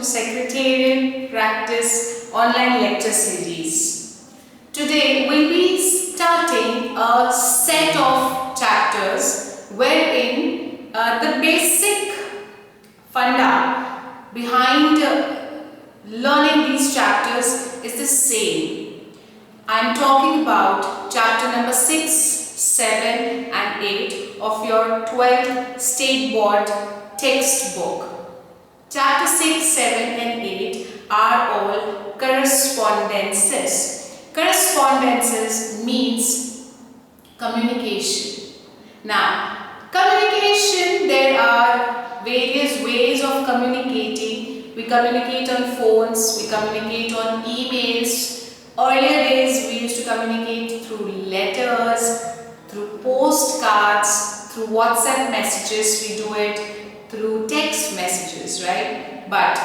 Secretarial Practice Online Lecture Series. Today we'll be starting a set of chapters wherein the basic funda behind learning these chapters is the same. I'm talking about chapter number 6, 7 and 8 of your 12th State Board textbook. Chapter 6, 7 and 8 are all correspondences. Correspondences means communication. Now, communication, there are various ways of communicating. We communicate on phones, we communicate on emails. Earlier days we used to communicate through letters, through postcards, through WhatsApp messages, we do it through text messages, right? But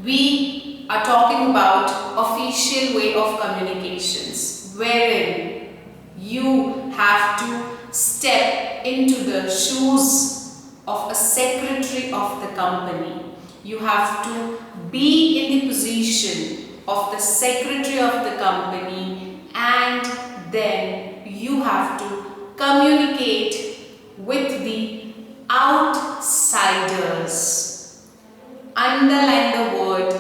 we are talking about official way of communications, wherein you have to step into the shoes of a secretary of the company. You have to be in the position of the secretary of the company, and then you have to communicate with the outsiders. Underline the word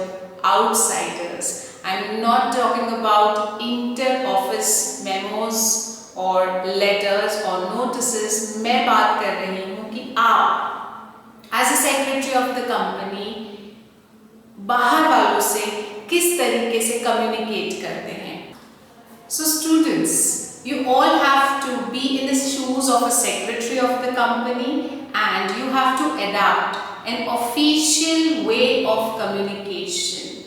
outsiders. I'm not talking about inter-office memos or letters or notices. मैं बात कर रही हूँ कि आप as a secretary of the company बाहर वालों से किस तरीके से communicate करते हैं. So students, you all have to be in the shoes of a secretary of the company, and you have to adapt an official way of communication.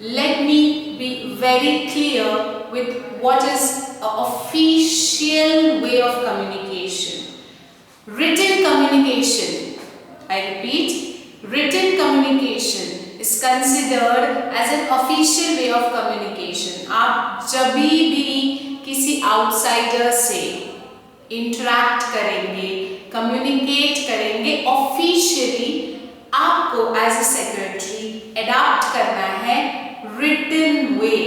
Let me be very clear with what is an official way of communication. Written communication, I repeat, written communication is considered as an official way of communication. आप जब भी किसी outsider से interact करेंगे, communicate करेंगे, officially आपको as a secretary adapt करना है written way.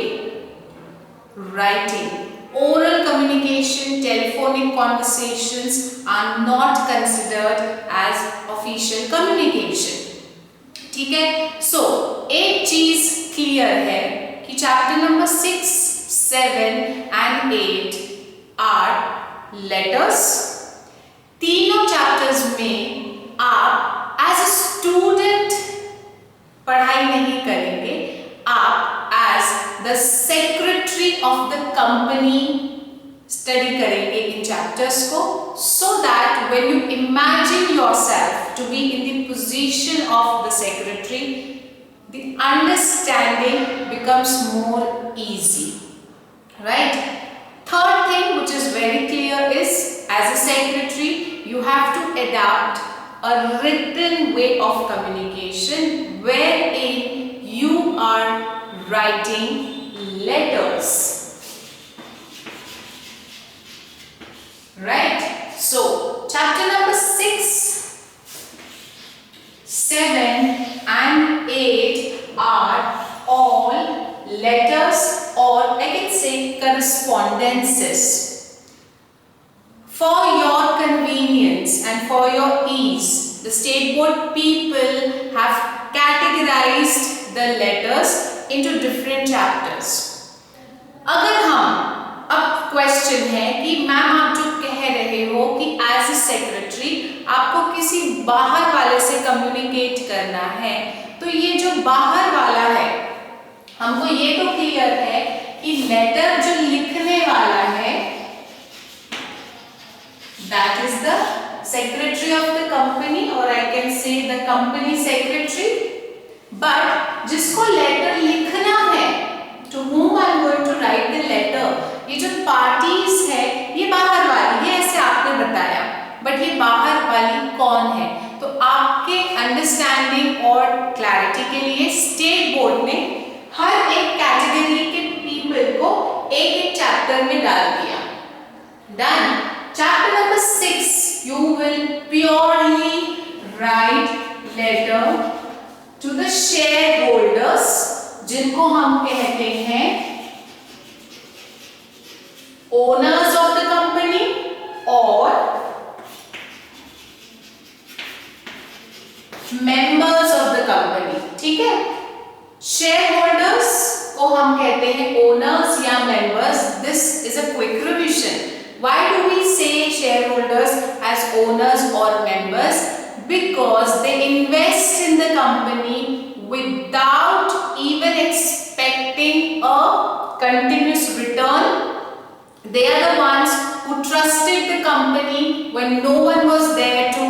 Writing, oral communication, telephonic conversations are not considered as official communication. ठीक है? So एक चीज clear है कि chapter number 6, 7 and 8 are letters. तीनों chapters में आप as a student पढ़ाई नहीं करेंगे, आप as the secretary of the company study करेंगे इन chapters को, so that when you imagine yourself to be in the position of the secretary, the understanding becomes more easy. Right? Third thing which is very clear is, as a secretary, you have to adapt a written way of communication wherein you are writing letters. Right? So, chapter number 6, 7 and 8 are all letters, or I can say correspondences. For your convenience and for your ease, the State Board people have categorized the letters into different chapters. अगर हम अब question है कि ma'am आप जो कह रहे हो कि एज ए सेक्रेटरी आपको किसी बाहर वाले से कम्युनिकेट करना है, तो ये जो बाहर वाला है, हमको ये तो क्लियर है कि लेटर जो लिखने वाला है that is the secretary of the company, or I can say the company secretary. But जिसको लेटर लिखना है, to whom I am going to write the letter, ये जो parties है ये बाहर वाली है, ऐसे आपने बताया, but ये बाहर वाली कौन है? तो आपके अंडरस्टैंडिंग और क्लैरिटी के लिए स्टेट बोर्ड ने हर एक कैटेगरी के पीपल को एक एक चैप्टर में डाल दिया. Done. Chapter number 6, you will purely write letter to the shareholders, जिनको हम कहते हैं owners of the company और members of the company. ठीक है, shareholders को हम कहते हैं owners या members. This is a quick revision. Why do we say shareholders as owners or members? Because they invest in the company without even expecting a continuous return. They are the ones who trusted the company when no one was there to,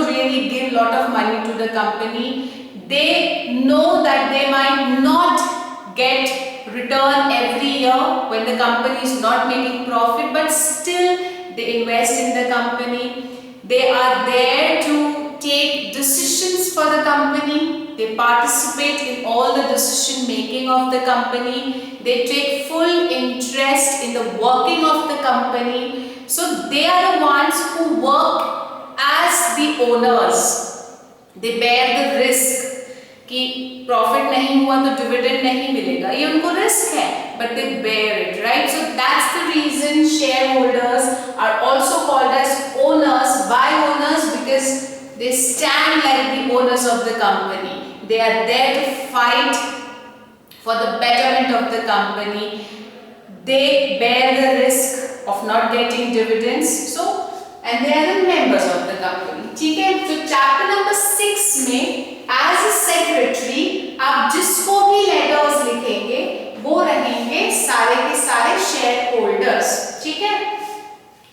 really give lot of money to the company. They know that they might not get return every year when the company is not making profit, but still they invest in the company. They are there to take decisions for the company. They participate in all the decision making of the company. They take full interest in the working of the company. So they are the ones who work as the owners. They bear the risk कि profit नहीं हुआ तो dividend नहीं मिलेगा, ये उनको risk है, but they bear it, right? So that's the reason shareholders are also called as owners. Why owners? Because they stand like the owners of the company. They are there to fight for the betterment of the company. They bear the risk of not getting dividends. So and they are the members of the company. ठीक है, तो chapter number 6 में as a secretary आप जिसको भी letters लिखेंगे वो रहेंगे सारे के सारे शेयर होल्डर्स. ठीक है,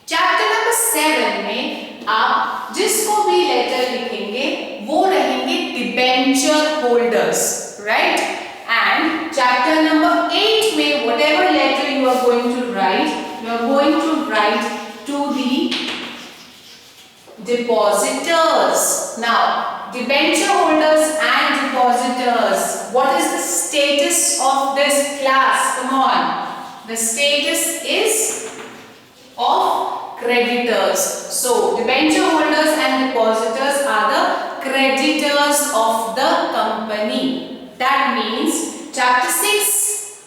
चैप्टर नंबर 7 में आप जिसको भी लेटर लिखेंगे वो रहेंगे debenture holders, right? And chapter number 8 में whatever letter you are going to write to the depositors. Now, debenture holders and depositors, what is the status of this class? Come on, the status is of creditors. So debenture holders and depositors are the creditors of the company. That means chapter 6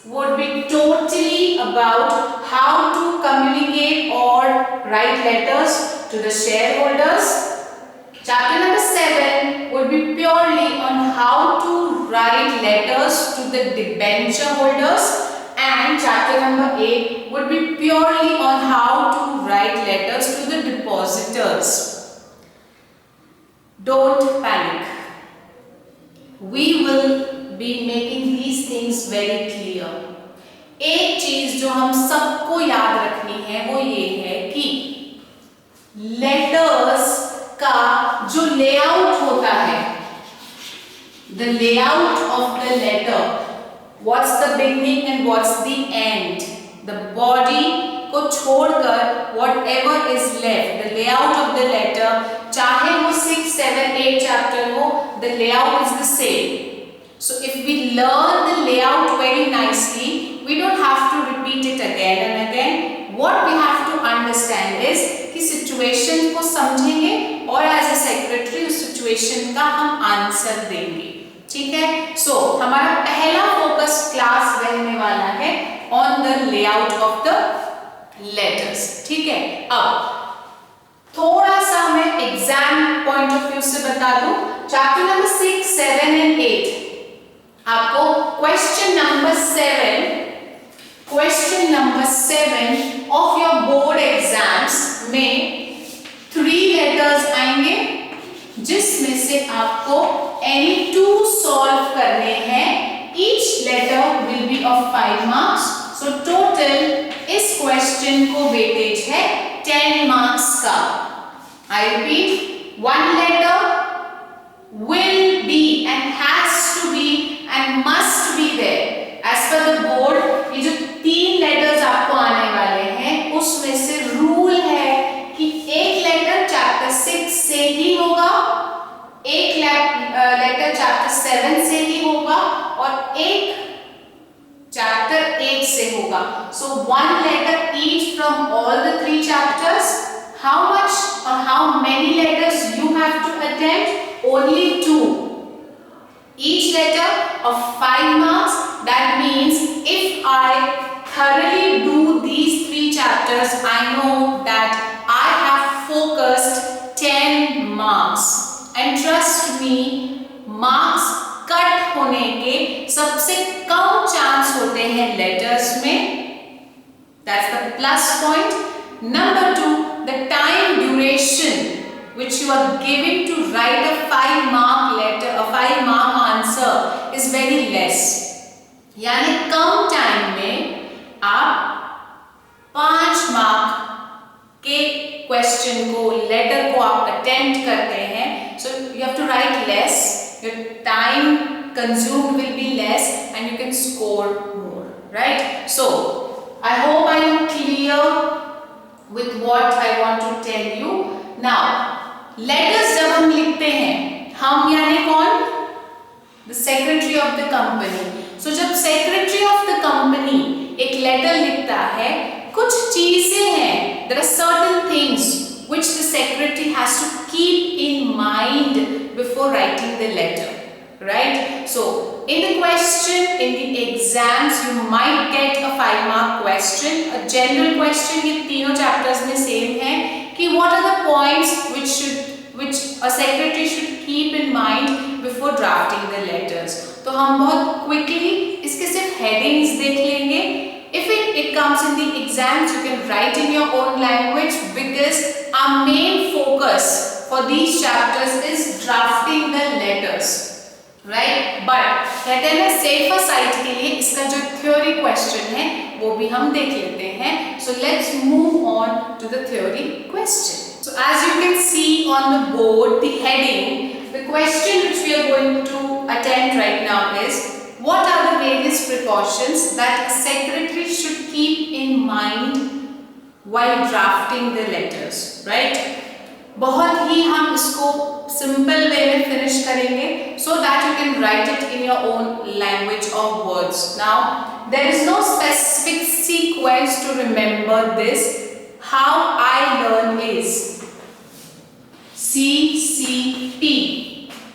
would be totally about how to communicate or write letters to the shareholders. Chapter number 7 would be purely on how to write letters to the debenture holders, and chapter number 8 would be purely on how to write letters to the depositors. Don't panic. We will be making these things very clear. एक चीज जो हम सबको याद रखनी है वो ये है कि लेटर्स का जो लेआउट होता है, the layout of the letter, what's the beginning and what's the end, the body को छोड़कर whatever is left, the layout of the letter, चाहे वो 6, 7, 8 chapter हो, the layout is the same. So if we learn the layout very nicely, we don't have to repeat it again and again. What we have to understand is कि situation को समझेंगे और as a secretary उस situation का हम answer देंगे. ठीक है, सो हमारा पहला फोकस क्लास रहने वाला है on the layout of the letters. ठीक है, अब थोड़ा सा मैं एग्जाम पॉइंट ऑफ व्यू से बता दूं. चैप्टर नंबर 6, 7 एंड 8 आपको question number 7 of your board exams में 3 लेटर्स आएंगे जिसमें से आपको एनी 2 सॉल्व करने हैं. Each letter will be of 5 marks. So total इस क्वेश्चन को वेटेज है 10 मार्क्स का. I repeat, 1 letter will be and has to be and must be there as per the board. ये जो 3 लेटर्स आपको आने वाले हैं उसमें से रूल है कि एक लेटर चैप्टर 6 से ही होगा, एक लेटर चैप्टर 7 से ही होगा और एक चैप्टर 8 से होगा. So 1 letter each from all the 3 chapters. How much or how many letters you have to attempt? Only 2. Each letter of 5 marks. That means if I thoroughly do these 3 chapters, I know that I have focused 10 marks. And trust me, marks cut होने के सबसे कम chance होते हैं letters में. That's the plus point. Number 2, the time duration which you are given to write a 5 mark letter, a 5 mark answer is very less. यानी कम time में आप 5 mark के क्वेश्चन को, लेटर को आप अटेम्प्ट करते हैं. So you have to write less, your time consumed will be less and you can score more, right? So I hope I am clear with what I want to tell you. Now letters जब हम लिखते हैं, हम यानी कौन? The secretary of the company. So जब secretary of the company एक letter लिखता है, कुछ चीजें हैं, there are certain things which the secretary has to keep in mind before writing the letter, right? So in the question, in the exams, you might get a 5 mark question, a general question. ये तीनों chapters में same है कि what are the points which a secretary should keep in mind before drafting the letters. तो हम बहुत quickly इसके सिर्फ headings देख लेंगे. If it comes in the exams, you can write in your own language because our main focus for these chapters is drafting the letters. Right, but कहते हैं safer side के लिए इसका जो थ्योरी क्वेश्चन है वो भी हम देख लेते हैं. So let's move on to the theory question. So as you can see on the board the heading, the question which we are going to attempt right now is what are the various precautions that a secretary should keep in mind while drafting the letters, right? बहुत ही हम इसको simple way में finish करेंगे so that you can write it in your own language or words. Now there is no specific sequence to remember this. How I learn is CCP.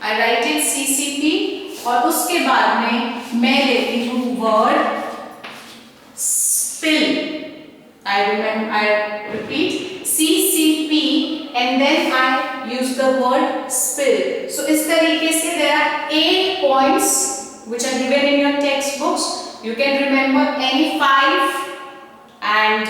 I write it CCP और उसके बाद में मैं लेती हूँ word spill. I repeat CCP and then I use the word spill. So इस तरीके से there are 8 points which are given in your textbooks. You can remember any 5 and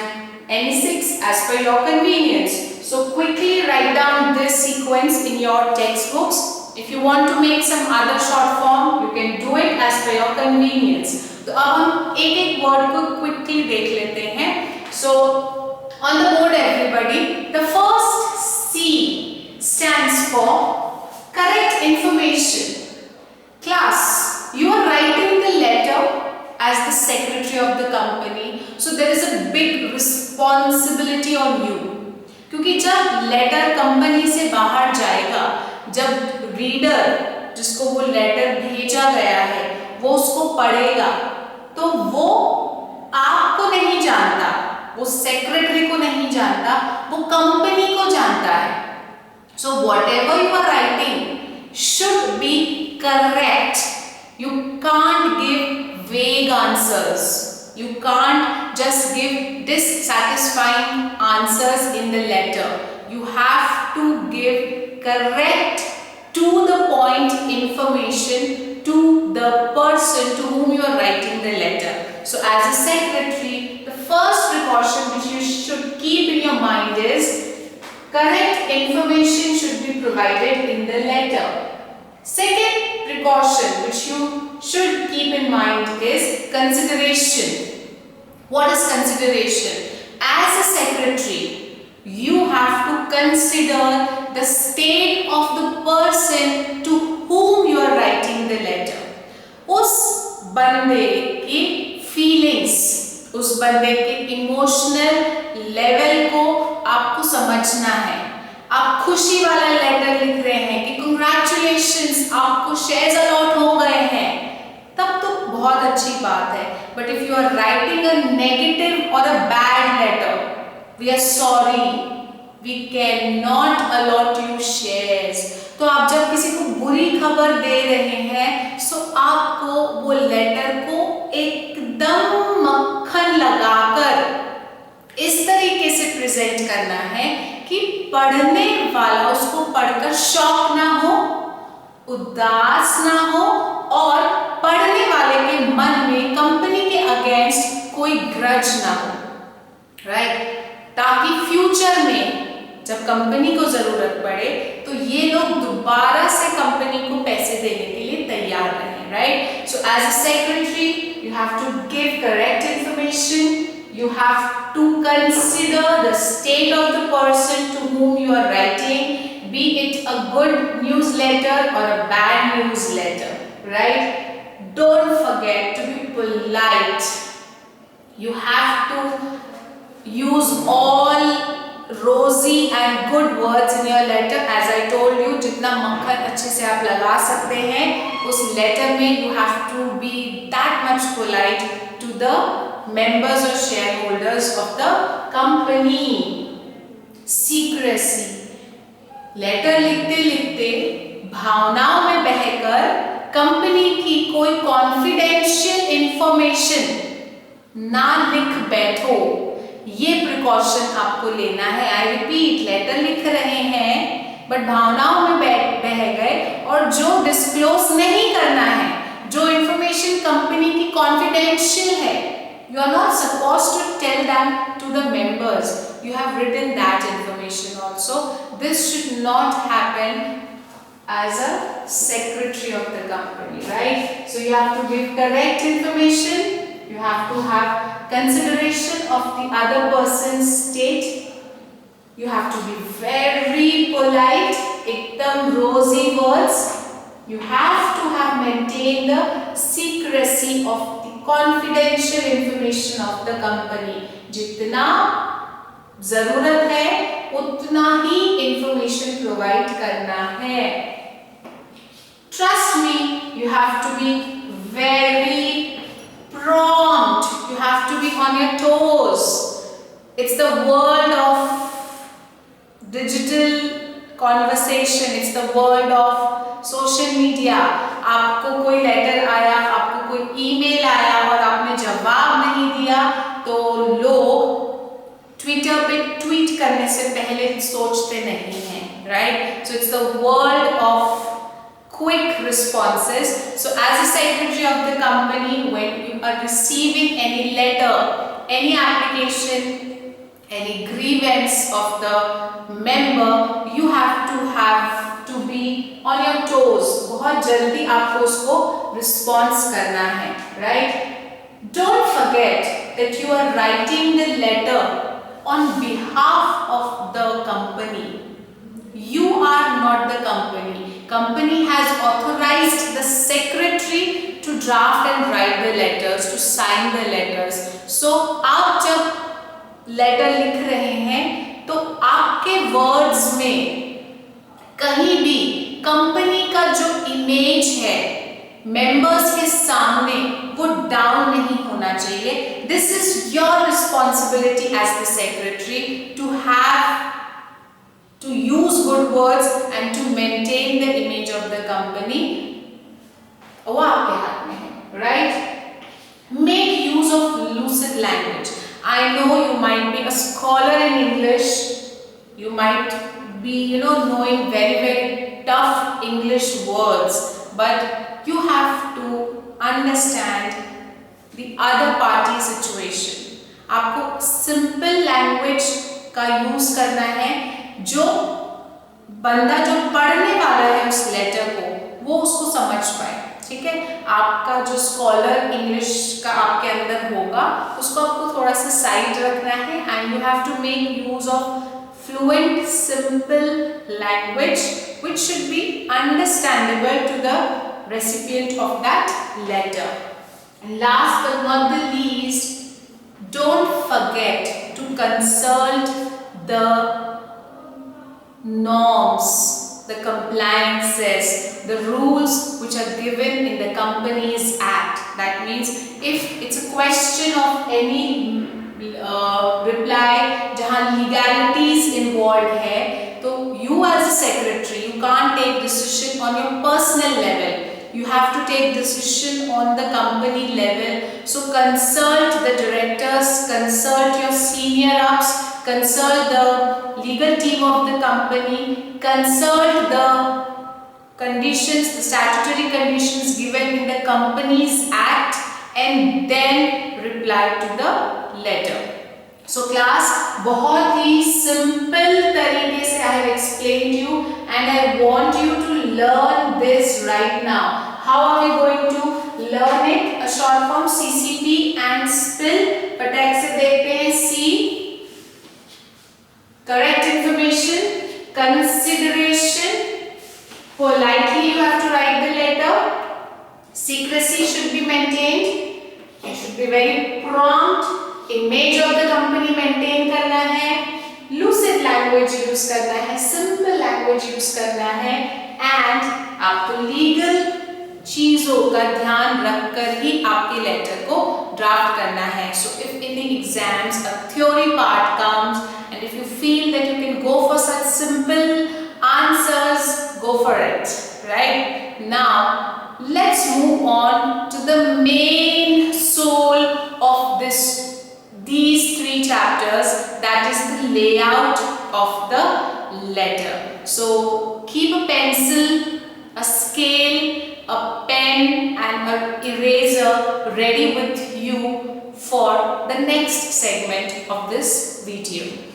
any 6 as per your convenience. So quickly write down this sequence in your textbooks. If you want to make some other short form, you can do it as per your convenience. तो अब हम एक-एक word को quickly देख लेते हैं. So on the board everybody, the first C stands for correct information. Class, you are writing the letter as the secretary of the company, so there is a big responsibility on you. क्योंकि जब letter company से बाहर जाएगा, जब reader जिसको वो letter भेजा गया है वो उसको पढ़ेगा, तो वो आपको नहीं जानता, वो सेक्रेटरी को नहीं जानता, वो कंपनी को जानता है. So whatever you are writing should be correct. You can't give vague answers. You can't just give dissatisfying answers in the letter. You have to give correct, to the point information to the person to whom you are writing the letter. So as a secretary, the first precaution which you should keep in your mind is correct information should be provided in the letter. Second precaution which you should keep in mind is consideration. What is consideration? As a secretary, you have to consider the state of the person to whom you are writing the letter. उस बंदे की feelings, उस बंदे के emotional level को आपको समझना है. आप खुशी वाला लेटर लिख रहे हैं कि कंग्रेचुलेशंस, आपको शेयर्स अलॉट हो गए हैं, तब तो बहुत अच्छी बात है. But if you are writing a negative or a bad letter, we are sorry, we can not allot you shares. तो आप जब किसी को बुरी खबर दे रहे हैं सो आपको वो लेटर को एकदम मक्खन लगाकर इस तरीके से प्रेजेंट करना है कि पढ़ने वाला उसको पढ़कर शॉक ना हो, उदास ना हो और पढ़ने वाले के मन में कंपनी के अगेंस्ट कोई ग्रज ना हो, राइट? ताकि फ्यूचर में जब कंपनी को जरूरत पड़े तो ये लोग दोबारा से कंपनी को पैसे देने के लिए तैयार रहें, right? So as a secretary you have to give correct information, you have to consider the state of the person to whom you are writing, be it a good newsletter or a bad newsletter, right? Don't forget to be polite. You have to use all rosy and good words in your letter. As I told you, जितना मक्खन अच्छे से आप लगा सकते हैं उस letter में, you have to be that much polite to the members or shareholders of the company. Secrecy. Letter लिखते लिखते भावनाओं में बहकर कंपनी की कोई कॉन्फिडेंशियल इंफॉर्मेशन ना लिख बैठो, ये प्रिकॉशन आपको लेना है। आई रिपीट, लेटर लिख रहे हैं बट भावनाओं में बह गए और जो डिस्क्लोज नहीं करना है, जो इंफॉर्मेशन कंपनी की कॉन्फिडेंशियल है, you are not supposed to tell that to the members. You have written that information also. This should not happen as a secretary of the company, right? So you have to give correct information. You have to have consideration of the other person's state. You have to be very polite, ekdam rosy words. You have to have maintained the secrecy of the confidential information of the company. जितना जरूरत है उतना ही information provide करना है। Trust me, you have to be very prompt. You have to be on your toes. It's the world of digital conversation. It's the world of social media. आपको कोई letter आया, आपको कोई ईमेल आया और आपने जवाब नहीं दिया तो लोग ट्विटर पे ट्वीट करने से पहले सोचते नहीं हैं, right? So it's the world of quick responses. So as a secretary of the company, when you are receiving any letter, any application, any grievance of the member, you have to be on your toes. बहुत जल्दी आपको उसको response करना है, right? Don't forget that you are writing the letter on behalf of the company. You are not the company. Company has authorized the secretary to draft and write the letters, to sign the letters. So आप जब letter लिख रहे हैं तो आपके words में कहीं भी कंपनी का जो इमेज है मेंबर्स के सामने वो डाउन नहीं होना चाहिए। This is your responsibility as the secretary to use good words and to maintain the image of the company. वो आपके हाथ में है, right? Make use of lucid language. I know you might be a scholar in English. You might be, knowing very tough English words, but you have to understand the other party situation. आपको simple language का use करना है। जो बंदा जो पढ़ने वाला है उस लेटर को वो उसको समझ पाए, ठीक है? आपका जो स्कॉलर इंग्लिश का आपके अंदर होगा उसको आपको थोड़ा सा साइड रखना है and you have to make use of fluent simple language which should be understandable to the recipient of that letter. Last but not the least, don't forget to consult the norms, the compliances, the rules which are given in the Companies Act. That means if it's a question of any reply जहाँ legalities involved है तो you as a secretary you you can't take decision on your personal level. You have to take decision on the company level. So consult the directors, consult your senior ups, consult the legal team of the company, consult the conditions, the statutory conditions given in the Companies Act, and then reply to the letter. So class, बहुत ही simple तरीके से I have explained you, and I want you to learn this right now. How are we going to learn it? A short form CCP and spill. फटाक से देखते हैं. C, correct information, consideration. Politely you have to write the letter. Secrecy should be maintained. You should be very prompt. Image of the company maintain करना है. Lucid language use करना है. Simple language use करना है. And आपको legal चीजों का ध्यान रखकर ही आपके लेटर को ड्राफ्ट करना है. So if in the exams a theory part comes and if you feel that you can go for such simple answers, go for it. Right? Now let's move on to the main soul of these three chapters, that is the layout of the letter. So keep a pencil, a scale, a pen and an eraser ready with you for the next segment of this video.